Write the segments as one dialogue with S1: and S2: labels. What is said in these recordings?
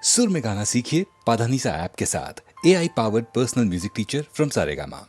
S1: सुर में गाना सीखिए पाधानीसा ऐप के साथ। AI powered personal music teacher from Saregama.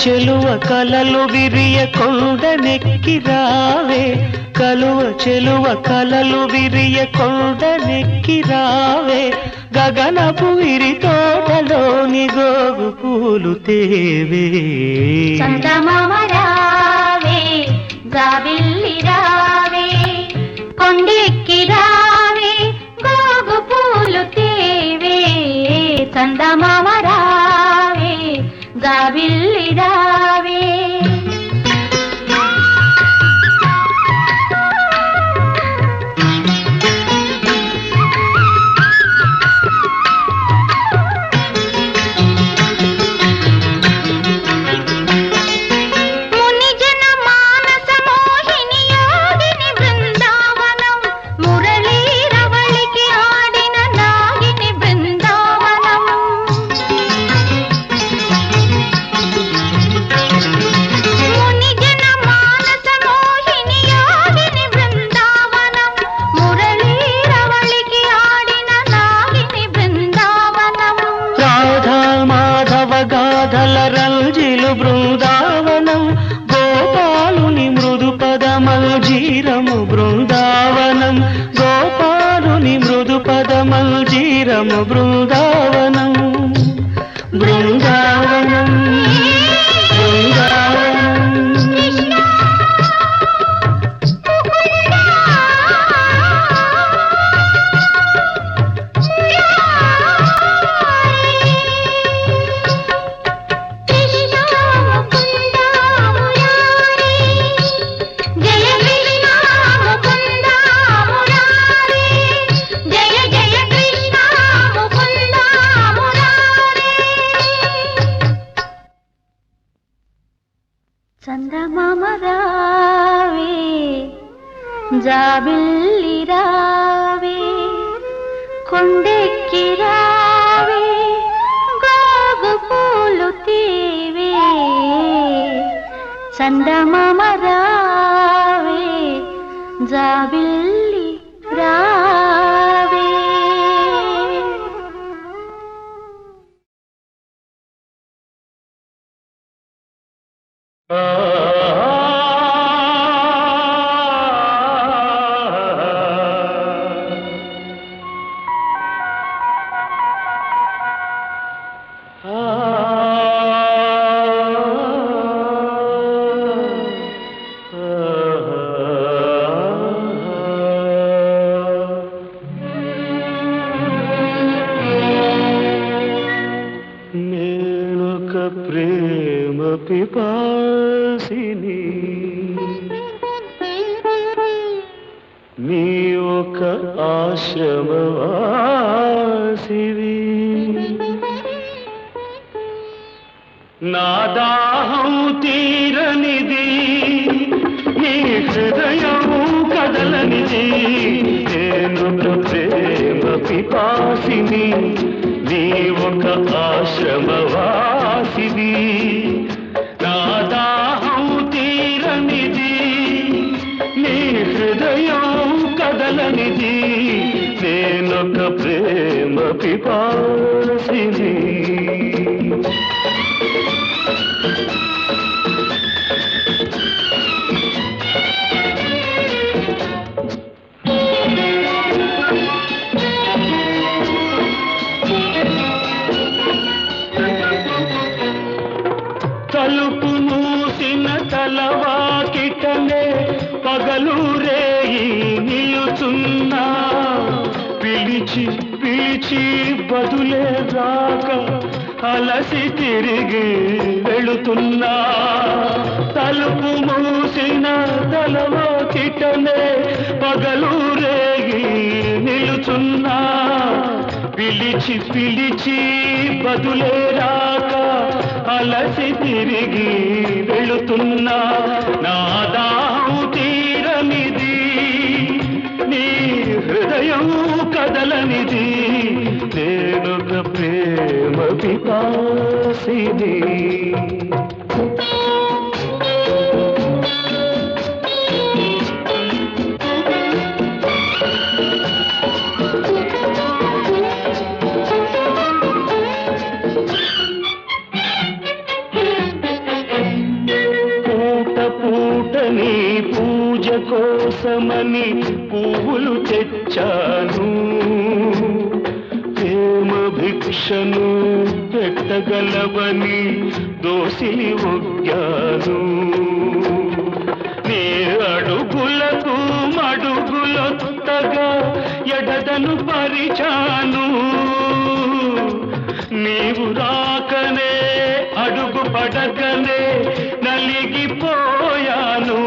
S2: చెలువ కలలు విరియ కొండనెక్కి రావే, కలువ చెలువ కలలు విరియ కొండనెక్కి రావే, గగనపు విరి తోటలోని గోగు పూలు తేవే.
S3: చందమామ రావే, జాబిల్లి రావే, కొండెక్కి రావే, గోగు పూలు తేవే. చందమామ రావే, జాబిల్లి రావే.
S2: రంజిలు బృందావనం, గోపాలుని మృదు పదమల్జీరము బృందావనం, గోపాలుని మృదు పదమల్జీరము బృందావనం, బృందావనం, బృందావనం.
S3: చందమామ రావే, జాబిల్లి రావే, కొండెక్కి రావే, గోగు పూలు తీవే. చందమామ రావే, జాబిల్లి రావే.
S2: ప్రేమ పిపాసిని నీ ఒక ఆశ్రమవాసివి నా దాహం తీరనిది నీ హృదయం కదలనిది నేనొక ప్రేమ పిపాసిని నీ ఒక ఆశ్రమవాసివి నా దాహం తీరనిది నీ హృదయం కదలనిది నేనొక ప్రేమ పిపాసిని తలుపు మూసిన తలవాకిటనే పగలు రేయి నిలుచున్నా పిలిచి పిలిచి బదులే రాక అలసి తిరిగి వెళుతున్నా తలుపు మూసిన తలవాకిటనే పగలు రేయి నిలుచున్నా పిలిచి పిలిచి బదులే రాక అలసి తిరిగి వెళుతున్నా నా దాహం తీరనిది నీ హృదయం కదలనిది నేనొక ప్రేమ పిపాసిని పూటని పూజ కోసమని పువ్వులు తెచ్చాను ప్రేమ భిక్షను పెట్టగలవని దోసిలి ఒగ్గాను నీ అడుగులకు మడుగులొత్తగా ఎడదను పరిచాను నీవు రాకనే అడుగు పడకనే నలిగిపోయాను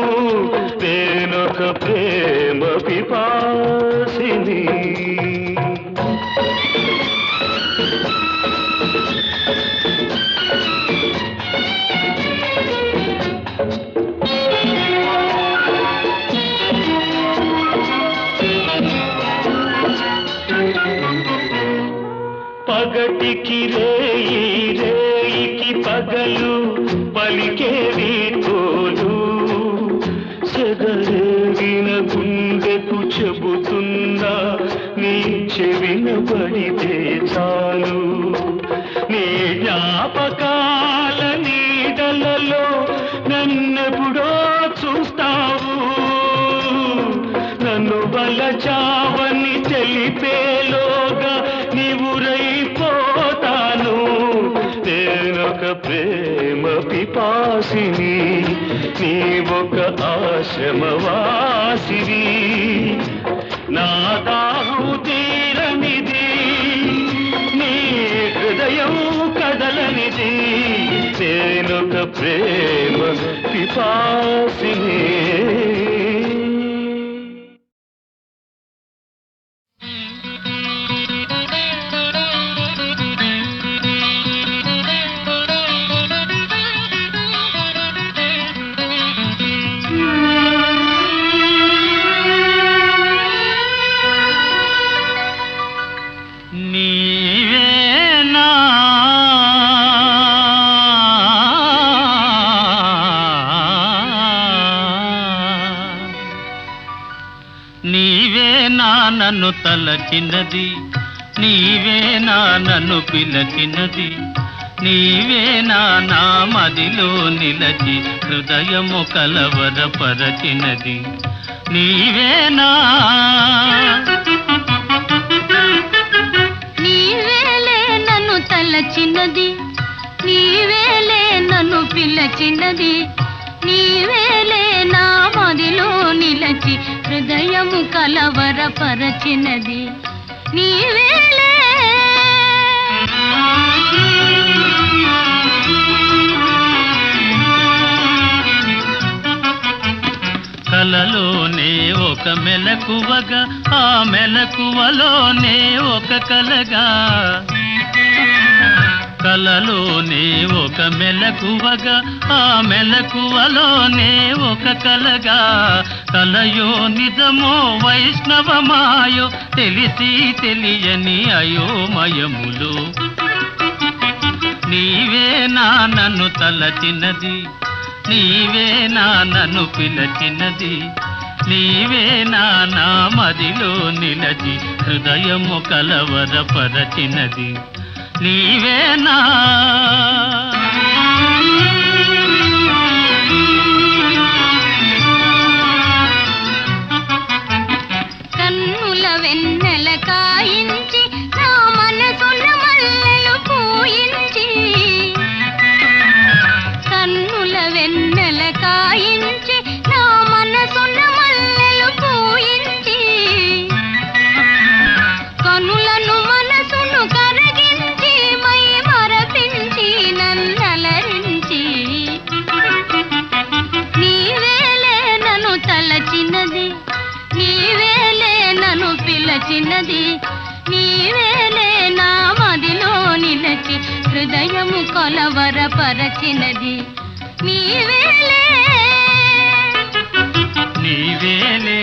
S2: నేనొక ప్రేమ పిపాసిని పగటికి రేయి రేయికి పగలు పలికేవి తోలు సెగరేగిన గుండెకు చెబుతున్నా నీ చెవిన పడితే చాలు నీ జ్ఞాపకాల నీడలలో నన్నెప్పుడో చూస్తావు నన్ను వలచావని తెలిపేలోగా నీవురైపోతాను నేనొక ప్రేమ పిపాసిని నీ ఒక ఆశ్రమవాసివి నా దాహం తీరనిది నీ హృదయం కదలనిది నేనొక ప్రేమ పిపాసిని
S4: నన్ను తలచినది నీవే నా నన్ను పిలచినది నీవే నా మదిలో నిలచి హృదయము కలవరపరచినది నీవేనా
S3: నీవేలే నన్ను తలచినది నీవేలే నన్ను పిలచినది నీవేలే నా మదిలో నిలచి హృదయము కలవరపరచినది నీవేలే
S4: మెలకువగా ఆ మెలకువలోనే ఒక కలగా కలలోనే ఒక మెలకువగా ఆ మెలకువలోనే ఒక కలగా కలయో నిజమో వైష్ణవమాయో తెలిసి తెలియని అయోమయములు నీవే నా నన్ను తలచినది నీవే నా నన్ను పిలచినది నీవే నా మదిలో నిలచి హృదయము కలవరపరచినది నీవేనా
S3: కన్నుల వెన్నెల కాయించి నా మనసున మల్లెలు పూయించి కన్నుల వెన్నెల కాయించి నా మనసున మల్లెలు పూయించి కనులను మనసును కరగించి మై మరపించి నన్నలరించి నీవేలే నన్ను తలచినది నీవేలే నన్ను పిలచినది నీవేలే నా మదిలో నిలచి హృదయము కొలవరపరచినది నీవేలే
S4: నీవేలే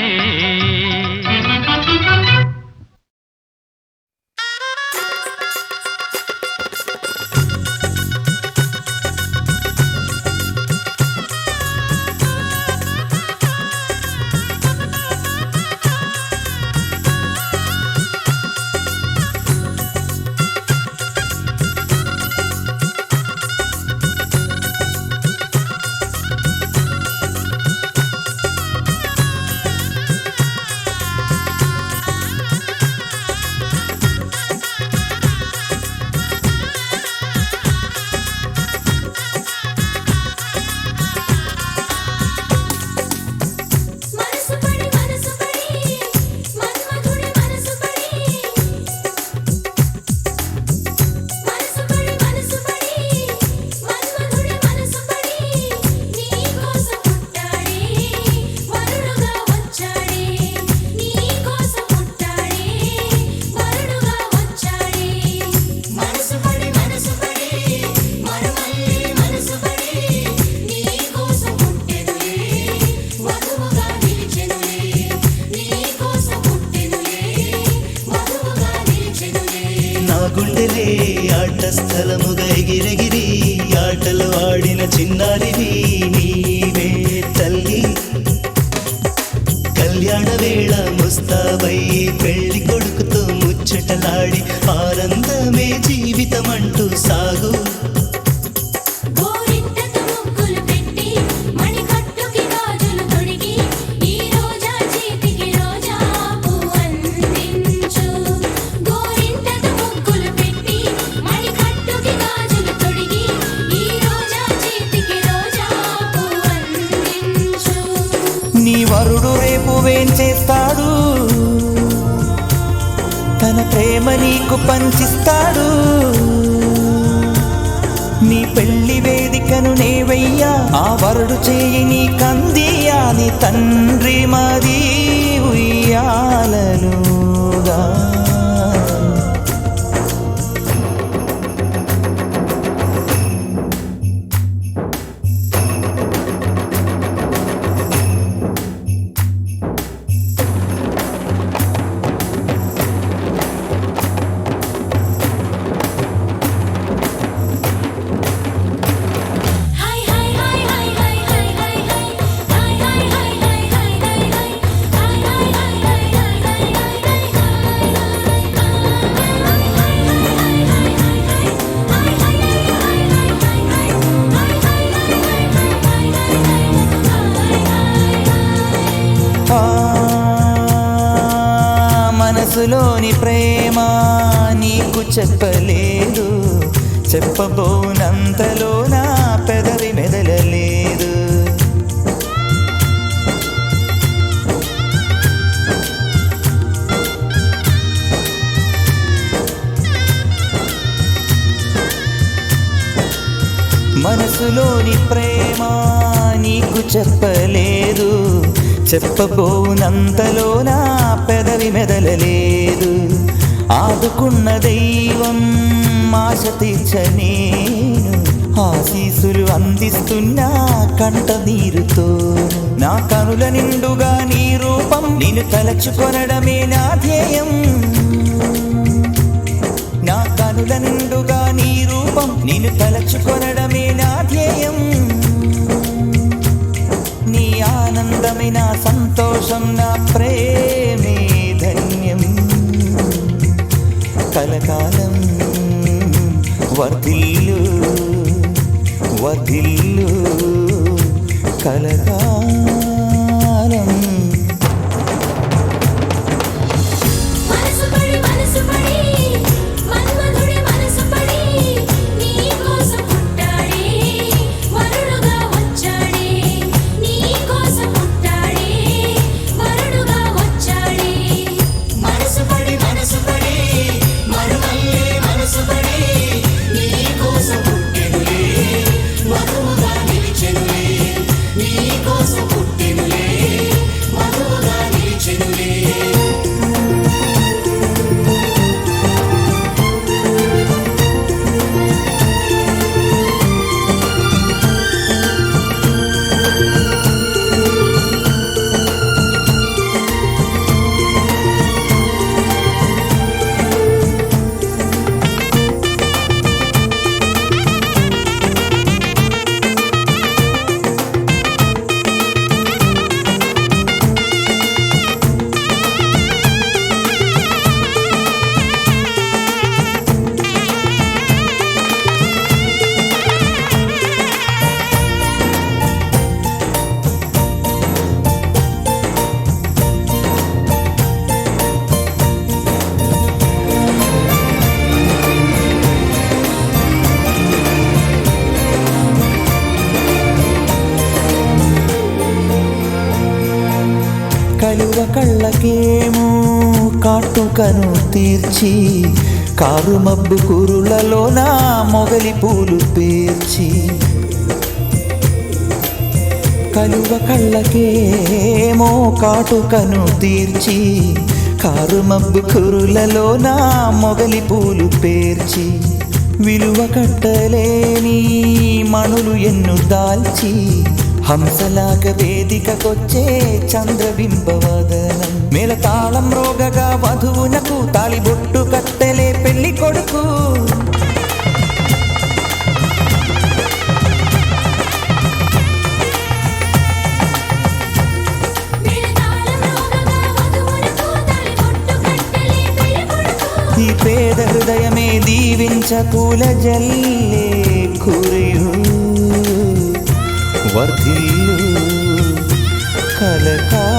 S5: గుండెలే ఆట స్థలముగా ఎగిరెగిరి ఆటలు ఆడిన చిన్నారివి నీవే తల్లి కళ్యాణ వేళ ముస్తాబై పెళ్లి కొడుకుతో ముచ్చటలాడి ఆనందమే జీవితమంటూ సాగు నీ వరుడు రేపు వేం చేస్తాడు తన ప్రేమ నీకు పంచిస్తాడు నీ పెళ్లి వేదికను నేవయ్యా ఆ వరుడు చేయి నీ కందియా నీ తండ్రి మది ఉయ్యాలనుగా మనసులోని ప్రేమ నీకు చెప్పలేదు చెప్పబోనంతలో నా పెదవి మెదలలేదు మనసులోని ప్రేమ నీకు చెప్పలేదు చెప్పబోనంతలో నా పెదవి మెదలలేదు. ఆదుకున్న దైవం ఆశ తీర్చనేను, ఆశీసులు అందిస్తున్నా కంట నీరుతో. నా కనుల నిండుగా నీ రూపం, నిన్ను తలచుకొనడమే నా ధ్యేయం. నా కనుల నిండుగా నీ రూపం, నిన్ను తలచుకొనడమే నా ధ్యేయం. నీ ఆనందమే నా సంతోషం, నా ప్రేమే ధన్యం. కలకాలం వర్ధిల్లు వర్ధిల్లు కలకాలం. కలువ కళ్ళకేమో కాటుకను తీర్చి, కారు మబ్బు కురులలో నా మొగలి పూలు పేర్చి. కలువ కళ్ళకేమో కాటుకను తీర్చి, కారు మబ్బు కురులలో నా మొగలి పూలు పేర్చి. విలువ కట్టలేని మణులు ఎన్ను దాల్చి, హంసలాగ వేదికకొచ్చే చంద్రబింబవదనం. మేళతాళం రోగగా వధువునకు తాళిబొట్టు కట్టెలే పెళ్లి కొడుకు. ఈ పేద హృదయమే దీవించ పూల జల్లే కురియు. వర్ధిల్లు కలకాలం.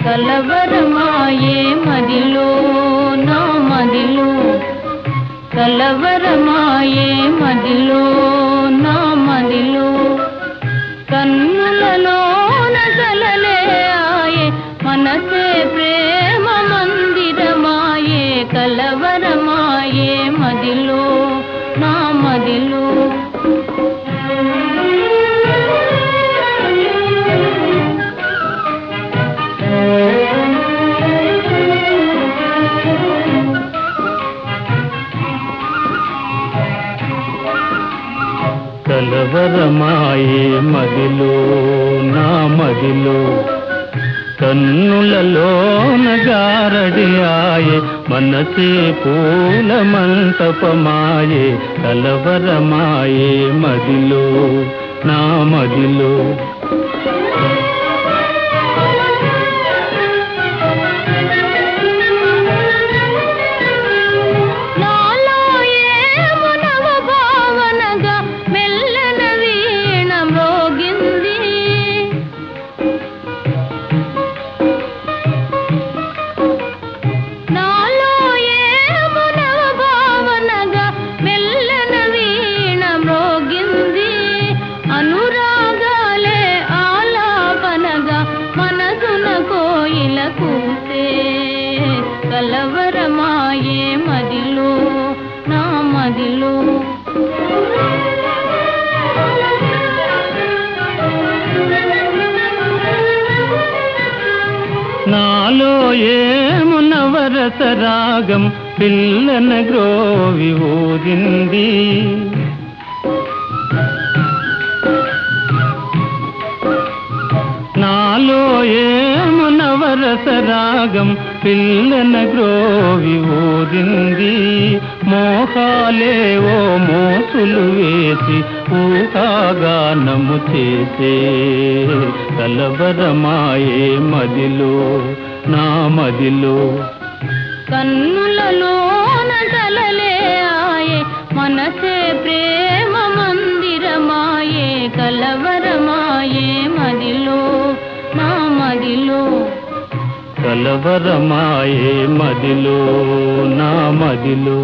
S3: కలవరమాయే మదిలో నా మదిలో, కలవరమాయే మదిలో నా మదిలో, కన్నుల మదిలో
S2: కలవరమాయే మదిలో నా మదిలో కన్నులలోన గారడియాయే మనసే పూల మంటపమాయే కలవరమాయే మదిలో నా మదిలో కలవరమాయే మదిలో నా మదిలో నాలో ఏమునవరస రాగం పిల్లన గ్రోవి ఊరింది నాలో ఏమునవరస రాగం పిల్లన గ్రోవి ఊరింది మోహాలేవో మోసులు వేసి ఊహాగానము చేసే కలవరమాయే మదిలో నా మదిలో
S3: కన్నులలోన కలలే ఆయే మనసే ప్రేమ మందిరమాయే కలవరమాయే మదిలో నా మదిలో
S2: కలవరమాయే మదిలో నా మదిలో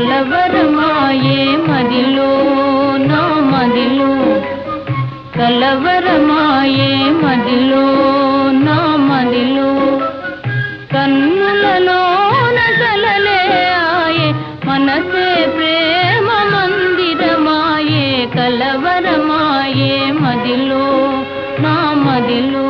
S3: కలవరమాయే మదిలో నా మదిలో కలవరమాయే మదిలో నా మదిలో కన్నులలోన కలలే ఆయే మనసే ప్రేమ మందిరమాయే కలవరమాయే మదిలో నా మదిలో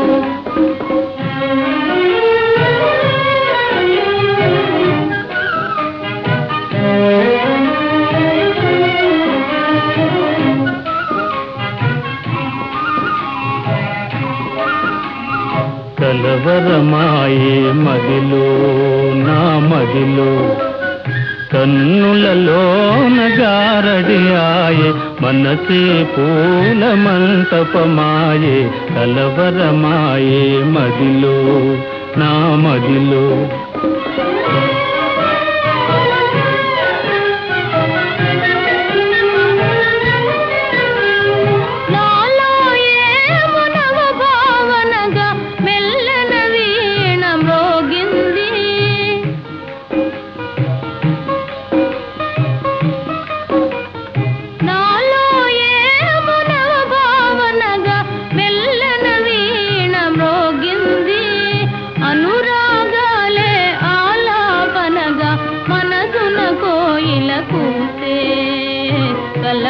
S2: కలవరమాయే మదిలో నా మదిలో కన్నులలోన గారడియాయే మనసే పూల మంటపమాయే కలవరమాయే మదిలో నా మదిలో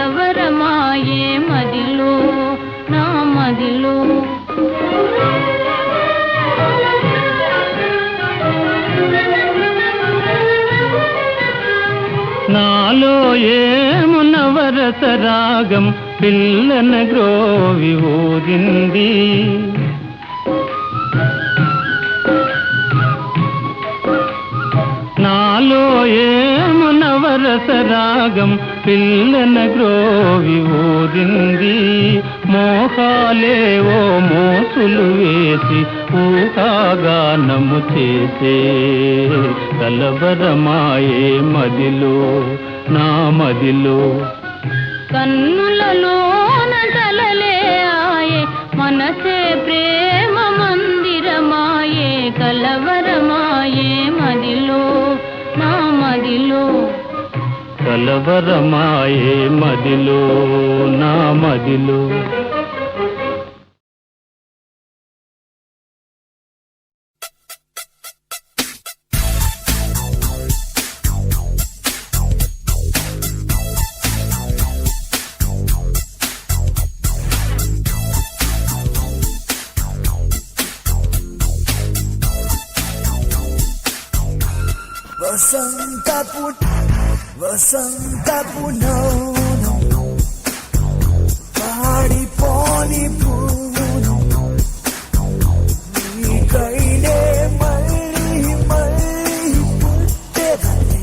S2: కలవరమాయే మదిలో నా మదిలో నాలో ఏమునవరస రాగం పిల్లన గ్రోవి ఊరింది నాలో ఏమునవరస రాగం పిల్లన గ్రోవి ఊరింది మోహాలేవో మోసులు వేసి ఊహాగానము చేసే కలవరమాయే మదిలో నా మదిలో.
S3: కన్నులలోన కలలే ఆయే మనసే ప్రేమ మందిరమాయే కలవరమాయే మదిలో నా మదిలో.
S2: కలవరమాయే మదిలో నా మదిలో.
S5: వసంతపు నౌను పాడిపోని పూను నీకైనే మళ్ళీ మళ్ళీ పుట్టెదనే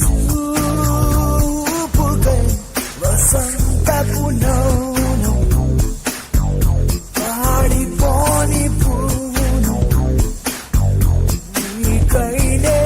S5: చూపుకై. వసంతపు నౌను పాడిపోని పూను నీకైనే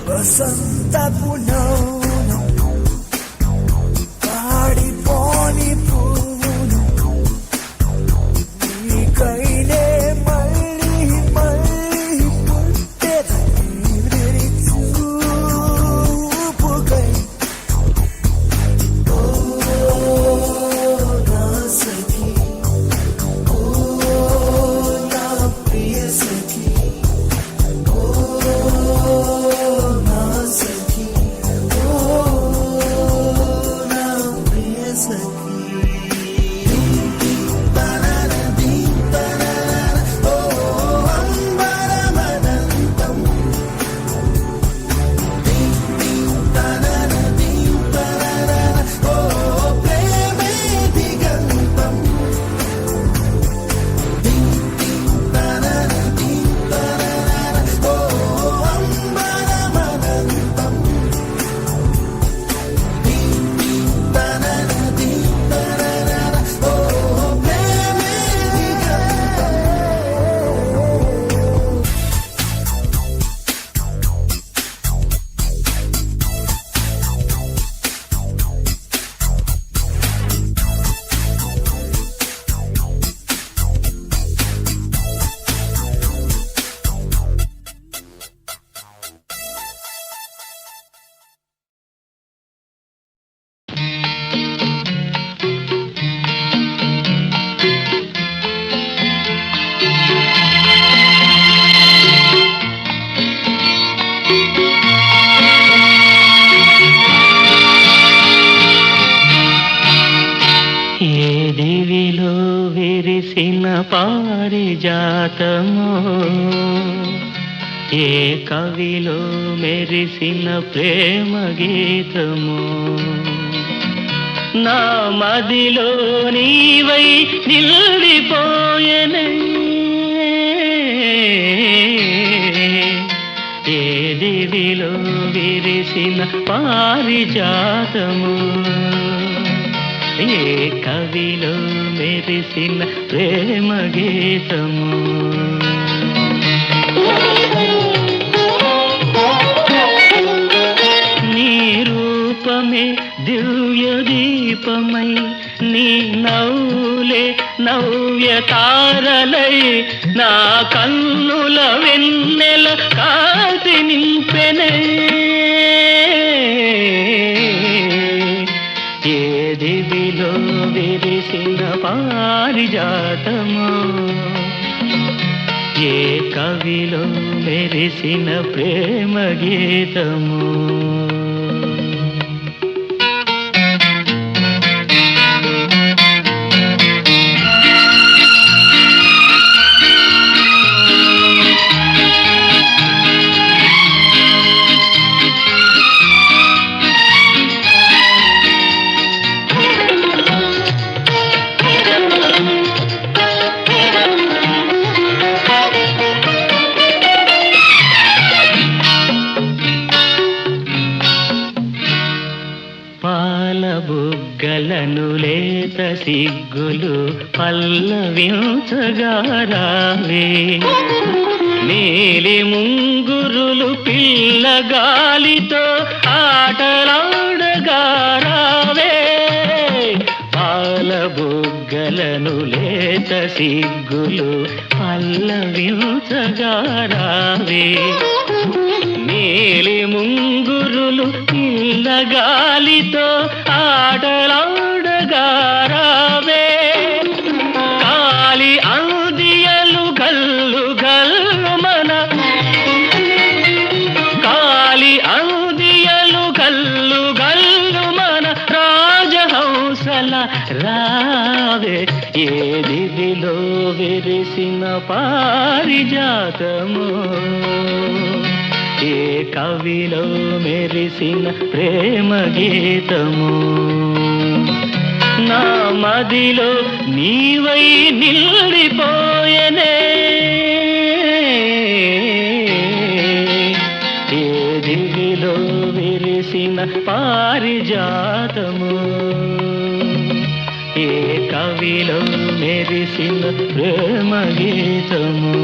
S5: వసంతపు నౌను పాడిపోని పూను నీకైనే మళ్ళీ మళ్ళీ పుట్టెదనే చూపుకై. ఓ నా సఖి, ఓ నా ప్రియ సఖి, ఓ నా సఖి, ఓ నా ప్రియ సఖి.
S2: విరిసిన పారిజాతము ఏ కవిలో మెరిసిన ప్రేమ గీతము నా మదిలో నీవై నిలిపోయెనే ఏ దివిలో విరిసిన పారిజాతము ఏ కవిలో మెరిసిన ప్రేమ గీతము నీ రూపమే దివ్య దీపమై నీ నవ్వులే నవ్య తారలై నా కన్నుల వెన్నెల కాంతి నింపెనే ఏ దివిలో విరిసిన పారిజాతము ఏ కవిలో మెరిసిన ప్రేమ గీతము బుగ్గలను లేత సిగ్గులు పల్లవించగా రావే నీలి ముంగురులు పిల్లగాలితో ఆటలాడగా రావే పాల బుగ్గలను లేత సిగ్గులు పల్లవించగా రావే నీలి ముంగురులు పిల్లగాలితో ఆటలాడగా రావే కాలి అందియలు గల్లు గల్లు మన కాలి అందియలు గల్లు గల్లు మన రాజహంసల రావే ఏ దివిలో విరిసిన పారిజాతము ఏ కవిలో మెరిసిన ప్రేమ గీతము నా మదిలో నీవై నిలిపోయెనే ఏ దివిలో విరిసిన పారిజాతము ఏ కవిలో మెరిసిన ప్రేమ గీతము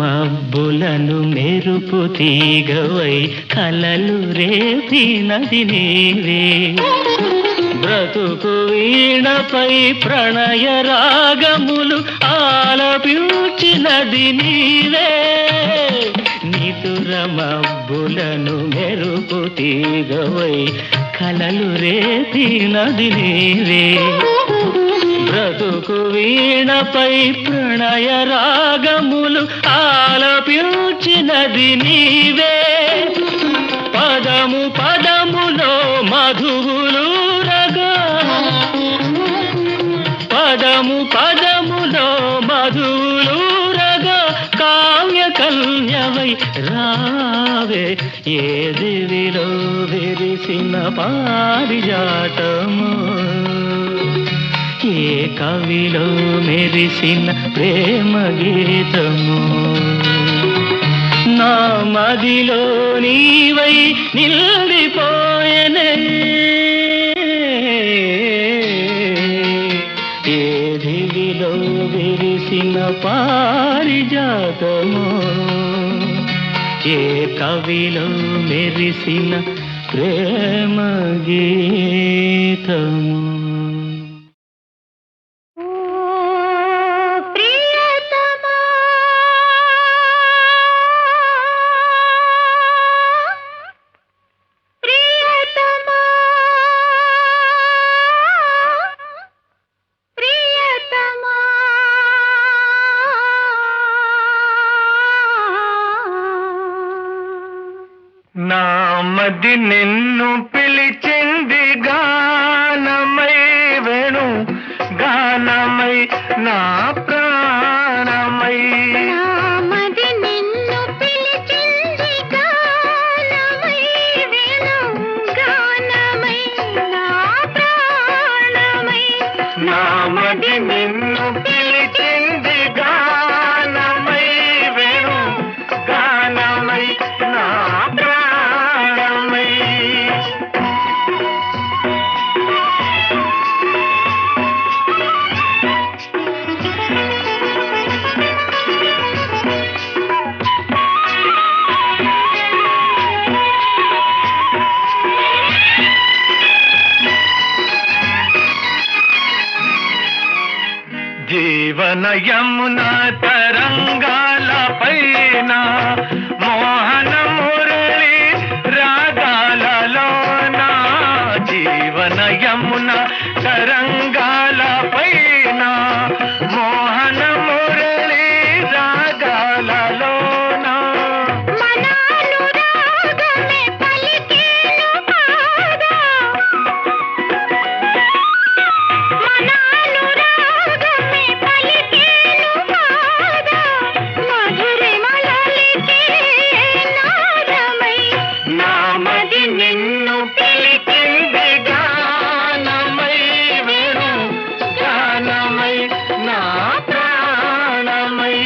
S2: మబ్బులను మెరుపు తీగవై కలలు రేపినది నీవే బ్రతుకు వీణపై ప్రణయ రాగములు ఆలపించినది నీవే నిదుర మబ్బులను మెరుపు తీగవై కలలు రేపినది నీవే బ్రతుకు వీణపై ప్రణయ రాగములు ఆలపించినది నీవే పదము పదములో మధువులు రగా పదము పదములో మధువులు రగా కావ్య కన్యవై రావే ఏ దివిలో విరిసిన పారిజాతము ఏ కవిలో మెరిసిన ప్రేమ గీతము నా మదిలో నీవై నిలిపోయెనే ఏ దివిలో విరిసిన పారిజాతము ఏ కవిలో మెరిసిన ప్రేమ గీతము నామది నిన్ను పిలిచింది గానమై వేణు గానమై నా ప్రాణమై
S3: నామది నిన్ను పిలిచింది గానమై వేణు గానమై నా ప్రాణమై
S2: నామది నిన్ను పిలిచింది గానమై వేణు గానమై నా ప్రాణమై జీవన యమున తరంగాల పైన మోహన మురళి రాగాలలోన జీవన యమున తరంగాల పైన మోహన మురళి రాగాలలోన
S3: మనానురాగమే పలికేను పాదా మనానురాగమే పలికేను పాదా మధురిమలలికే నాదమై
S2: నామది నిన్ను పిలిచింది గానమై వేణు గానమై నా ప్రాణమై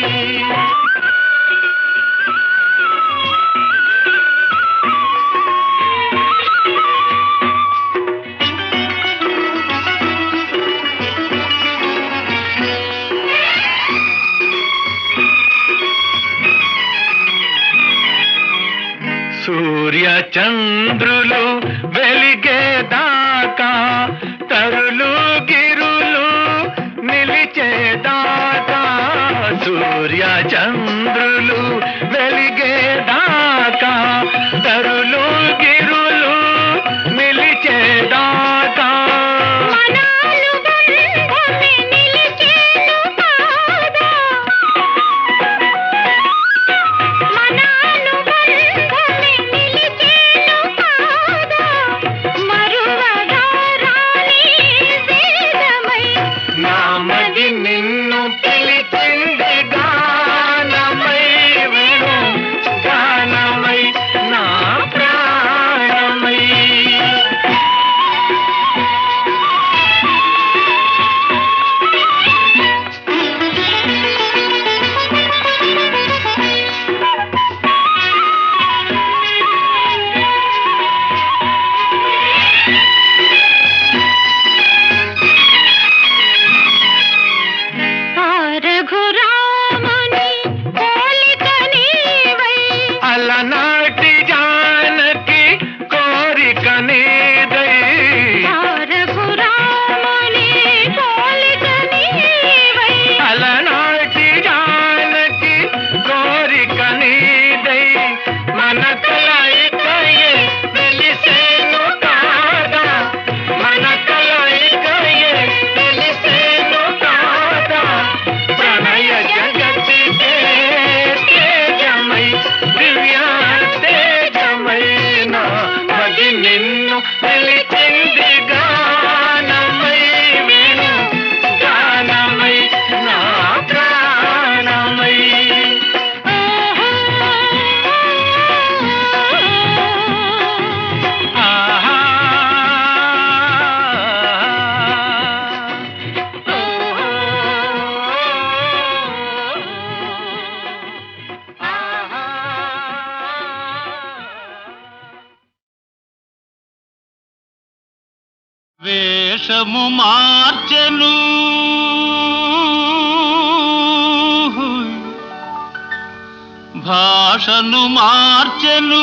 S2: సూర్య చంద్రులు వెలిగేదాకా తరులు గిరులు నిలిచేదాకా సూర్య చంద్రులు వెలిగేదాకా తరులు గిరులు నిలిచేదాకా
S3: మనాలు బంధమే నిలిచేను పాదా మనాలు బంధమే నిలిచేను పాదా మరువగా రాని వేదమై
S2: నామది నిన్ను పిలిచింది గానమై వేణు గానమై నా ప్రాణమై
S3: ఆ రఘురాముని పోలిక నీవై
S2: అలనాటి జానకి కోరిక నీదై
S3: ఆ రఘురాముని పోలిక నీవై
S2: అలనాటి జానకి కోరిక నీదై మన కలయికయే వెలిసేను కాదా మన కలయికయే వెలిసేను కాదా ప్రణయ జగతికే తేజమై దివ్య తేజమై నా మది నిన్ను పిలిచింది గానమై వేణు గానమై నా ప్రాణమై ఆహా
S4: వేషము మార్చెను భాషను మార్చెను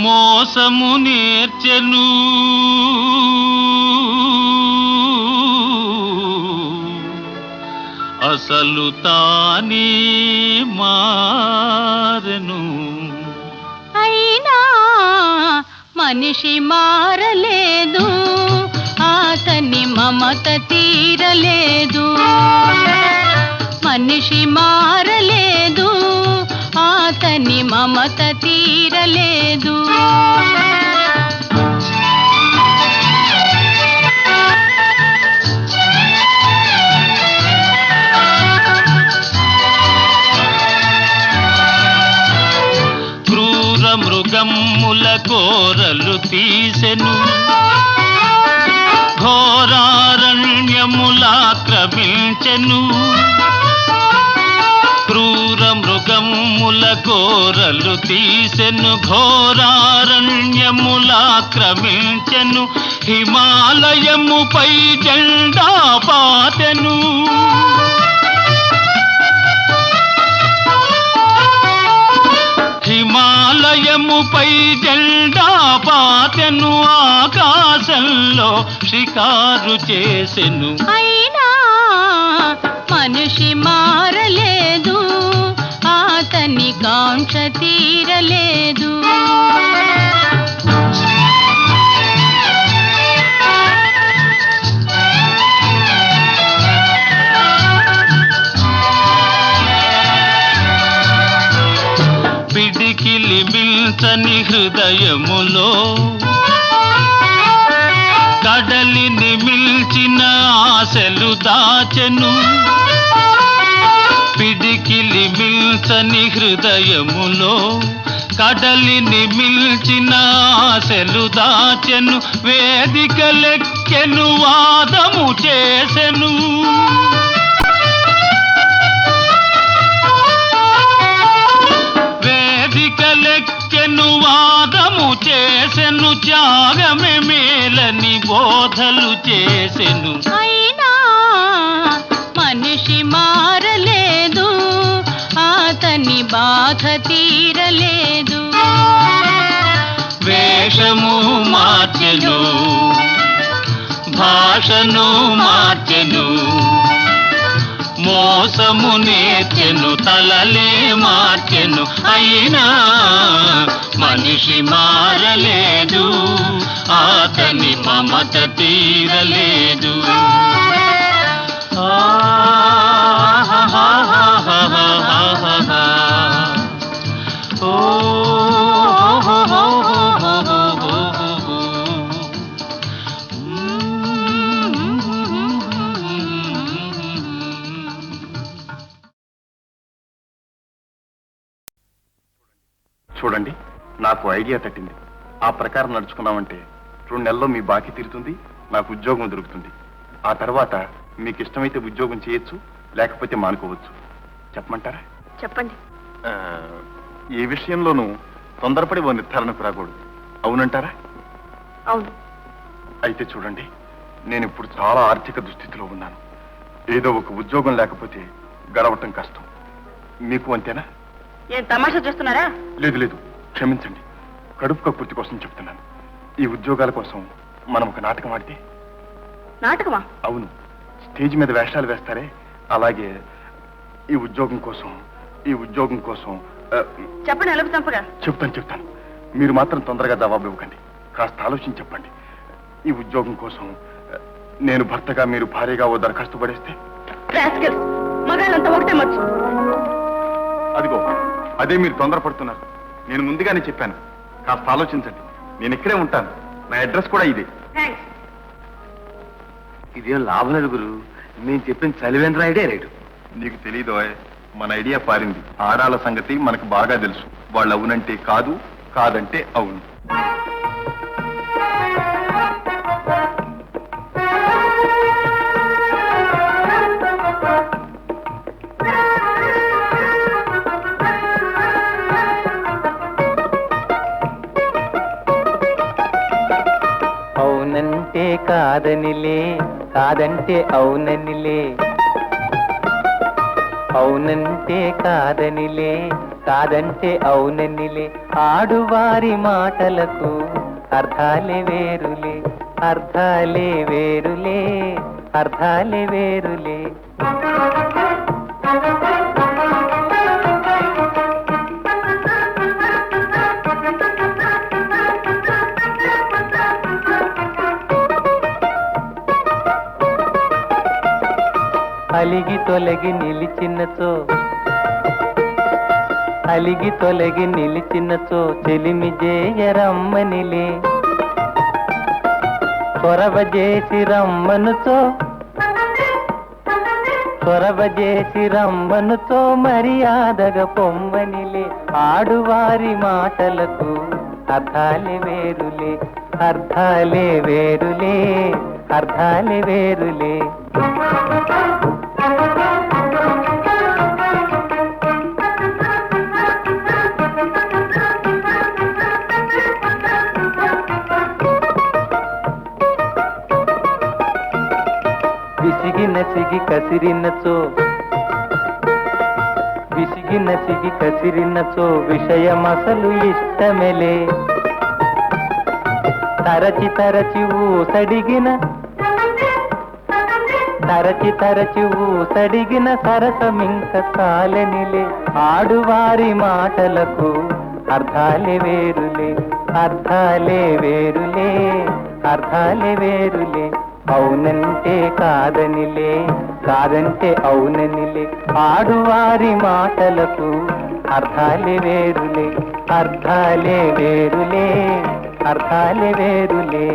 S4: మోసము నేర్చెను అసలు తానే మారెను
S3: అయినా మనిషి మారలేదు అతని మమత తీరలేదు మనిషి మారలేదు, అతని మమత తీరలేదు.
S4: క్రూర మృగమ్ముల కోరలు తీసెను, ఘోరారణ్యములాక్రమించెను. క్రూర మృగముల కోరలు తీసెను, ఘోరారణ్యములాక్రమించెను. హిమాలయముపై జెండా పాతెను, హిమాలయముపై జెండా పాతెను. ఆకాశంలో షికారు చేసెను.
S3: అయినా మనిషి మారలేదు, అతని కాంక్ష తీరలేదు.
S4: పిడికిలి మిల్చని హృదయములో కడలిని మిల్చిన ఆశలు దాచెను. పిడికిలి మిల్చని హృదయములో కడలిని మిల్చిన ఆశలు దాచెను. వేదికలెక్కెను, వాదము చేసెను. వేదికలెక్కెను, వాదము చేసెను. త్యాగమే మేలని బోధలు చేసెను.
S3: అయినా మనిషి మారలేదు, అతని బాధ తీరలేదు.
S4: వేషము మార్చెను, భాషను మార్చెను. మోసము నేర్చెను, తలలే మార్చెను. అయినా మనిషి మారలేదు, అతని మమత తీరలేదు.
S6: చూడండి, నాకు ఐడియా తట్టింది. ఆ ప్రకారం నడుచుకున్నామంటే 2 నెలల్లో మీ బాకీ తీరుతుంది, నాకు ఉద్యోగం దొరుకుతుంది. ఆ తర్వాత మీకు ఇష్టమైతే ఉద్యోగం చేయొచ్చు, లేకపోతే మానుకోవచ్చు. చెప్పమంటారా?
S7: చెప్పండి.
S6: ఏ విషయంలోనూ తొందరపడి ఓ నిర్ధారణకు రాకూడదు. అవునంటారా?
S7: అవును.
S6: అయితే చూడండి, నేను ఇప్పుడు చాలా ఆర్థిక దుస్థితిలో ఉన్నాను. ఏదో ఒక ఉద్యోగం లేకపోతే గడవటం కష్టం. మీకు అంతేనా?
S7: ఏం తమాషా చేస్తున్నారా?
S6: లేదు లేదు, క్షమించండి. కడుపు కక్కుర్తి కోసం చెప్తున్నాను. ఈ ఉద్యోగాల కోసం మనం ఒక నాటకం ఆడితే.
S7: నాటకమా?
S6: అవును, స్టేజ్ మీద వేషాలు వేస్తారే, అలాగే ఈ ఉద్యోగం కోసం
S7: చెప్పండి. ఎలుగు చంపగా.
S6: చెప్తాను. మీరు మాత్రం తొందరగా జవాబు ఇవ్వకండి. కాస్త ఆలోచించి చెప్పండి. ఈ ఉద్యోగం కోసం నేను భర్తగా, మీరు భార్యగా ఓ దరఖాస్తు పడేస్తే.
S7: మగాళ్ళంతా ఒకటే మచ్చు.
S6: అదిగో, అదే మీరు తొందరపడుతున్నారు. నేను ముందుగానే చెప్పాను, కాస్త ఆలోచించండి. నేను ఇక్కడే ఉంటాను, నా అడ్రస్ కూడా ఇదే.
S8: ఇదేం లాభం లేదు గురు, నేను చెప్పిన చలివేంద్ర ఐడియా రేటు.
S6: నీకు తెలీదు, మన ఐడియా పారింది. ఆడాల సంగతి మనకు బాగా తెలుసు. వాళ్ళు అవునంటే కాదు, కాదంటే అవును.
S9: అవునంటే కాదనిలే, కాదంటే అవుననిలే. అవునంటే కాదనిలే, కాదంటే అవుననిలే. ఆడువారి మాటలకు అర్థాలే వేరులే, అర్థాలే వేరులే, అర్థాలే వేరులే. అలిగి తొలగి నిలిచినచో అలిగి తొలగి నిలిచినచో చెలిమి జేయరమ్మనిలే చొరవ చేసి రమ్మనుచో చొరవ చేసి రమ్మనుచో మర్యాదగా పొమ్మనిలే ఆడువారి మాటలకు అర్థాలే వేరులే అర్థాలే వేరులే అర్థాలే వేరులే విసిగి నసిగి కసిరినచో విసిగి నసిగి కసిరినచో విషయమసలు ఇష్టమెలే తరచి తరచి ఊసడిగిన తరచి తరచి ఊసడిగిన సరసమింక చాలనిలే ఆడువారి మాటలకు అర్థాలే వేరులే అర్థాలే వేరులే అర్థాలే వేరులే అవునంటే కాదనిలే కాదంటే అవుననిలే ఆడువారి మాటలకు అర్థాలే వేరులే అర్థాలే వేరులే అర్థాలే వేరులే